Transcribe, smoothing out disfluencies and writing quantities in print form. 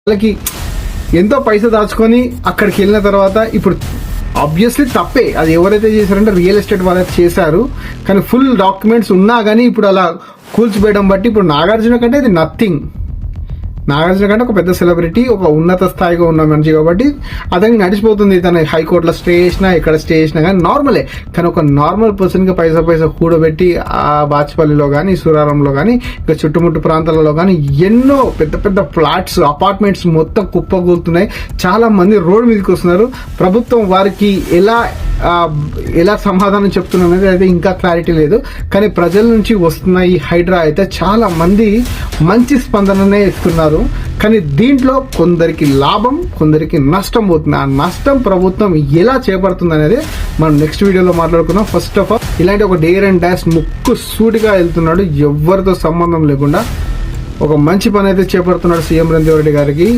వాళ్ళకి ఎంతో పైసా దాచుకొని అక్కడికి వెళ్ళిన తర్వాత ఇప్పుడు ఆబ్వియస్లీ తప్పే, అది ఎవరైతే చేశారంటే రియల్ ఎస్టేట్ వాళ్ళైతే చేశారు. కానీ ఫుల్ డాక్యుమెంట్స్ ఉన్నా కానీ ఇప్పుడు అలా కూల్చిపోయడం బట్టి ఇప్పుడు నాగార్జున కంటే ఇది నథింగ్. నాగార్జున కంటే ఒక పెద్ద సెలబ్రిటీ, ఒక ఉన్నత స్థాయిగా ఉన్న మనిషి కాబట్టి అతనికి నడిచిపోతుంది. తన హైకోర్టులో స్టే చేసినా ఎక్కడ స్టే చేసినా కానీ నార్మలే. కానీ ఒక నార్మల్ పర్సన్ గా పైసా కూడబెట్టి ఆ బాచ్పల్లిలో కానీ సూరారంలో కానీ ఇంకా చుట్టుముట్టు ప్రాంతాలలో కానీ ఎన్నో పెద్ద పెద్ద ఫ్లాట్స్ అపార్ట్మెంట్స్ మొత్తం కుప్పకూలుతున్నాయి. చాలా మంది రోడ్డు మీదకి వస్తున్నారు. ప్రభుత్వం వారికి ఎలా సమాధానం చెప్తున్నారు అనేది అయితే ఇంకా క్లారిటీ లేదు. కానీ ప్రజల నుంచి వస్తున్న ఈ హైడ్రా అయితే చాలా మంది మంచి స్పందననే ఇస్తున్నారు. కానీ దీంట్లో కొందరికి లాభం, కొందరికి నష్టం పోతుంది. ఆ నష్టం ప్రభుత్వం ఎలా చేపడుతుంది అనేది మనం నెక్స్ట్ వీడియోలో మాట్లాడుకుందాం. ఫస్ట్ ఆఫ్ ఆల్ ఇలాంటి ఒక డేర్ అండ్ డాష్ ముక్కు సూటిగా వెళ్తున్నాడు, ఎవరితో సంబంధం లేకుండా ఒక మంచి పని అయితే చేపడుతున్నాడు సీఎం రేవంత్ రెడ్డి గారికి.